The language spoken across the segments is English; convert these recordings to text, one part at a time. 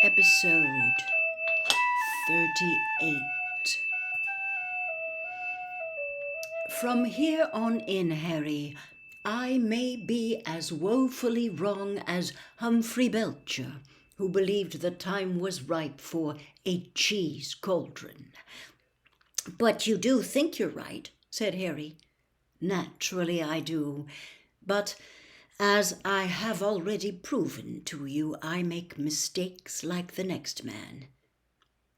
Episode 38. From here on in, Harry, I may be as woefully wrong as Humphrey Belcher, who believed the time was ripe for a cheese cauldron. But you do think you're right, said Harry. Naturally I do, but as I have already proven to you, I make mistakes like the next man.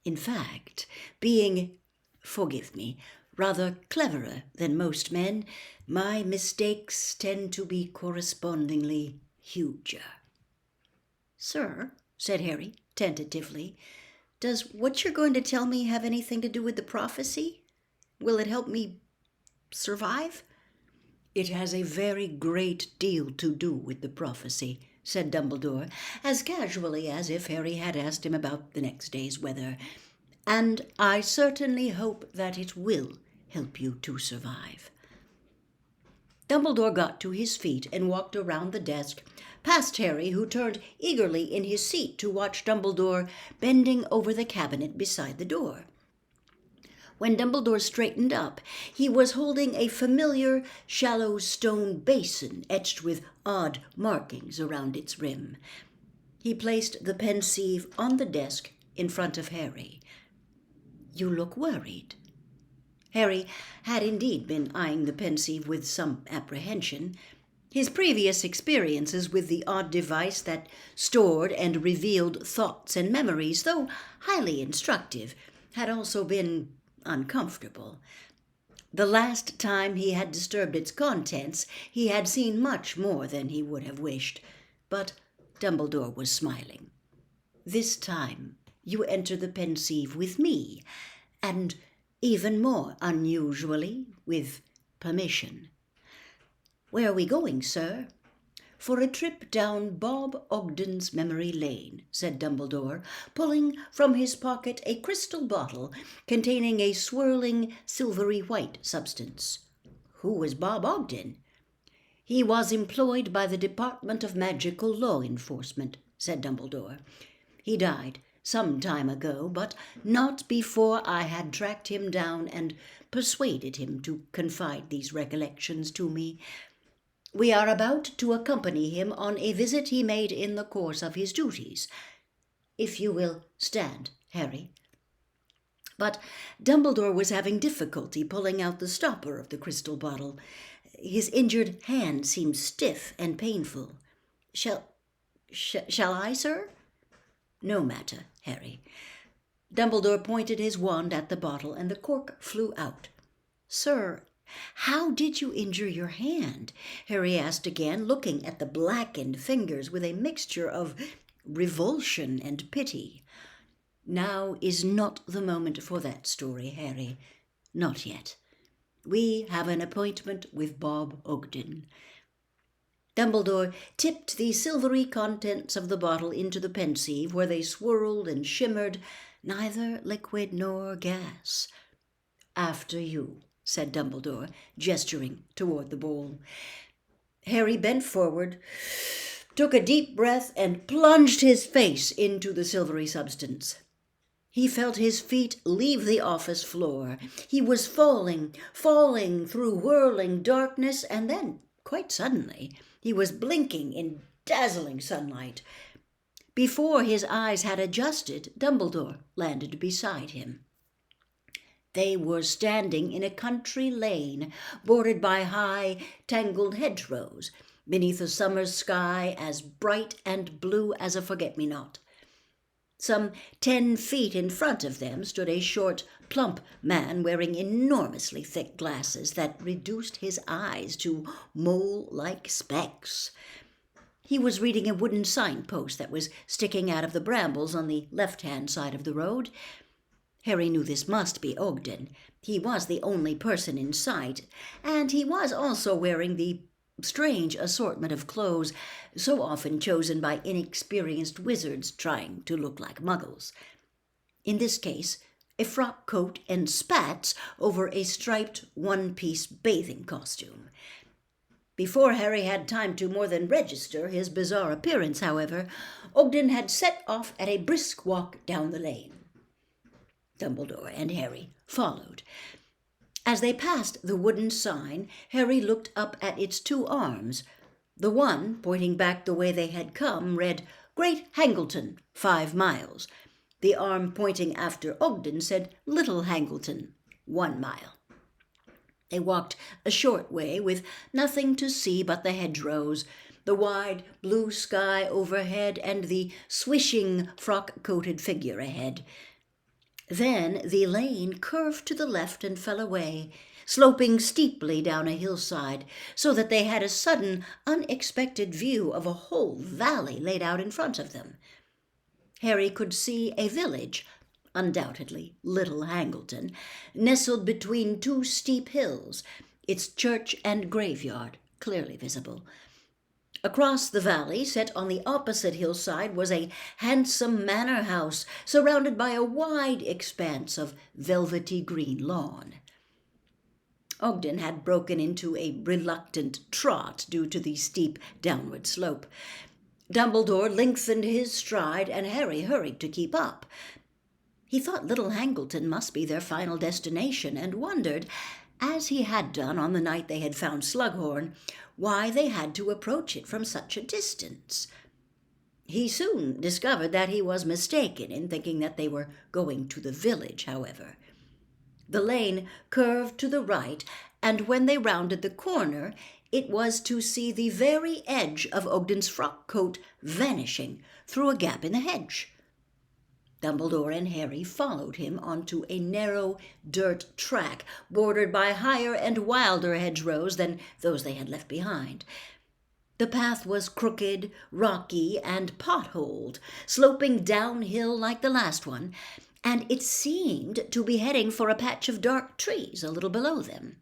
In fact, being, forgive me, rather cleverer than most men, my mistakes tend to be correspondingly huger. Sir, said Harry, tentatively, does what you're going to tell me have anything to do with the prophecy? Will it help me survive? It has a very great deal to do with the prophecy, said Dumbledore, as casually as if Harry had asked him about the next day's weather, and I certainly hope that it will help you to survive. Dumbledore got to his feet and walked around the desk, past Harry, who turned eagerly in his seat to watch Dumbledore bending over the cabinet beside the door. When Dumbledore straightened up, he was holding a familiar, shallow stone basin etched with odd markings around its rim. He placed the pensieve on the desk in front of Harry. You look worried. Harry had indeed been eyeing the pensieve with some apprehension. His previous experiences with the odd device that stored and revealed thoughts and memories, though highly instructive, had also been uncomfortable. The last time he had disturbed its contents, he had seen much more than he would have wished, but Dumbledore was smiling. This time you enter the pensieve with me, and even more unusually, with permission. Where are we going, sir? For a trip down Bob Ogden's memory lane, said Dumbledore, pulling from his pocket a crystal bottle containing a swirling silvery white substance. Who was Bob Ogden? He was employed by the Department of Magical Law Enforcement, said Dumbledore. He died some time ago, but not before I had tracked him down and persuaded him to confide these recollections to me. We are about to accompany him on a visit he made in the course of his duties. If you will stand, Harry. But Dumbledore was having difficulty pulling out the stopper of the crystal bottle. His injured hand seemed stiff and painful. Shall I, sir? No matter, Harry. Dumbledore pointed his wand at the bottle, and the cork flew out. Sir, how did you injure your hand? Harry asked again, looking at the blackened fingers with a mixture of revulsion and pity. Now is not the moment for that story, Harry. Not yet. We have an appointment with Bob Ogden. Dumbledore tipped the silvery contents of the bottle into the pensieve, where they swirled and shimmered, neither liquid nor gas. After you, said Dumbledore, gesturing toward the bowl. Harry bent forward, took a deep breath, and plunged his face into the silvery substance. He felt his feet leave the office floor. He was falling through whirling darkness, and then, quite suddenly, he was blinking in dazzling sunlight. Before his eyes had adjusted, Dumbledore landed beside him. They were standing in a country lane bordered by high, tangled hedgerows, beneath a summer sky as bright and blue as a forget-me-not. Some 10 feet in front of them stood a short, plump man wearing enormously thick glasses that reduced his eyes to mole-like specks. He was reading a wooden signpost that was sticking out of the brambles on the left-hand side of the road. Harry knew this must be Ogden. He was the only person in sight, and he was also wearing the strange assortment of clothes so often chosen by inexperienced wizards trying to look like muggles. In this case, a frock coat and spats over a striped one-piece bathing costume. Before Harry had time to more than register his bizarre appearance, however, Ogden had set off at a brisk walk down the lane. Dumbledore and Harry followed. As they passed the wooden sign, Harry looked up at its two arms. The one, pointing back the way they had come, read, "Great Hangleton, 5 miles." The arm pointing after Ogden said, "Little Hangleton, 1 mile." They walked a short way with nothing to see but the hedgerows, the wide blue sky overhead, and the swishing frock-coated figure ahead. Then the lane curved to the left and fell away, sloping steeply down a hillside, so that they had a sudden, unexpected view of a whole valley laid out in front of them. Harry could see a village, undoubtedly Little Hangleton, nestled between 2 steep hills, its church and graveyard clearly visible. Across the valley, set on the opposite hillside, was a handsome manor house surrounded by a wide expanse of velvety green lawn. Ogden had broken into a reluctant trot due to the steep downward slope. Dumbledore lengthened his stride, and Harry hurried to keep up. He thought Little Hangleton must be their final destination, and wondered, as he had done on the night they had found Slughorn, why they had to approach it from such a distance. He soon discovered that he was mistaken in thinking that they were going to the village, however. The lane curved to the right, and when they rounded the corner, it was to see the very edge of Ogden's frock coat vanishing through a gap in the hedge. Dumbledore and Harry followed him onto a narrow dirt track bordered by higher and wilder hedgerows than those they had left behind. The path was crooked, rocky, and potholed, sloping downhill like the last one, and it seemed to be heading for a patch of dark trees a little below them.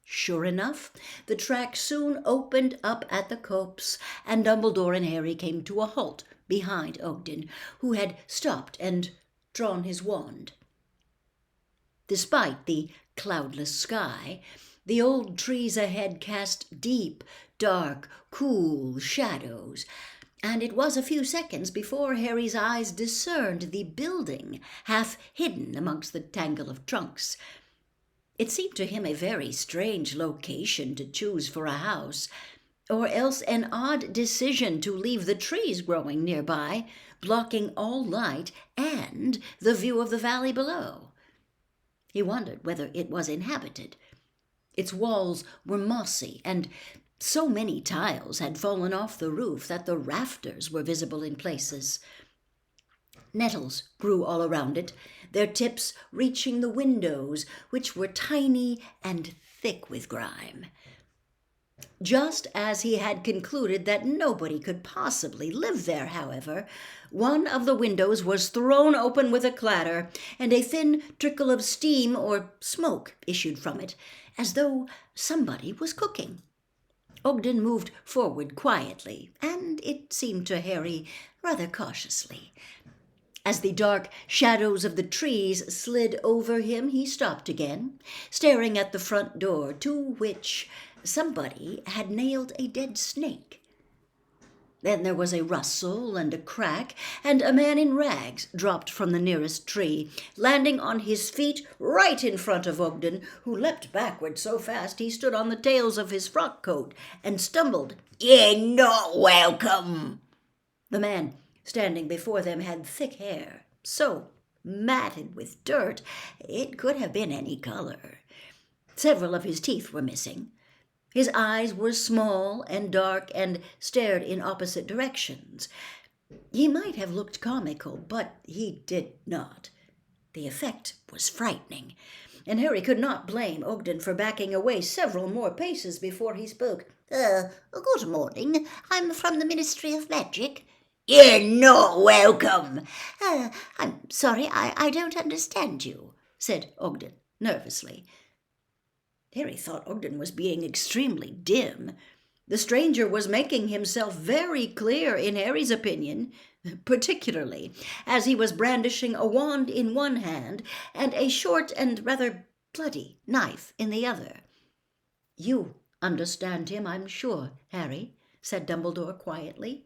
Sure enough, the track soon opened up at the copse, and Dumbledore and Harry came to a halt behind Ogden, who had stopped and drawn his wand. Despite the cloudless sky, the old trees ahead cast deep, dark, cool shadows, and it was a few seconds before Harry's eyes discerned the building half hidden amongst the tangle of trunks. It seemed to him a very strange location to choose for a house, or else an odd decision to leave the trees growing nearby, blocking all light and the view of the valley below. He wondered whether it was inhabited. Its walls were mossy, and so many tiles had fallen off the roof that the rafters were visible in places. Nettles grew all around it, their tips reaching the windows, which were tiny and thick with grime. Just as he had concluded that nobody could possibly live there, however, one of the windows was thrown open with a clatter, and a thin trickle of steam or smoke issued from it, as though somebody was cooking. Ogden moved forward quietly, and it seemed to Harry rather cautiously. As the dark shadows of the trees slid over him, he stopped again, staring at the front door, to which somebody had nailed a dead snake. Then there was a rustle and a crack, and a man in rags dropped from the nearest tree, landing on his feet right in front of Ogden, who leapt backward so fast he stood on the tails of his frock coat and stumbled. "You're not welcome." The man standing before them had thick hair, so matted with dirt it could have been any color. Several of his teeth were missing. His eyes were small and dark and stared in opposite directions. He might have looked comical, but he did not. The effect was frightening, and Harry could not blame Ogden for backing away several more paces before he spoke. Good morning. I'm from the Ministry of Magic." "You're not welcome." "I'm sorry, I don't understand you," said Ogden nervously. Harry thought Ogden was being extremely dim. The stranger was making himself very clear in Harry's opinion, particularly as he was brandishing a wand in one hand and a short and rather bloody knife in the other. "You understand him, I'm sure, Harry," said Dumbledore quietly.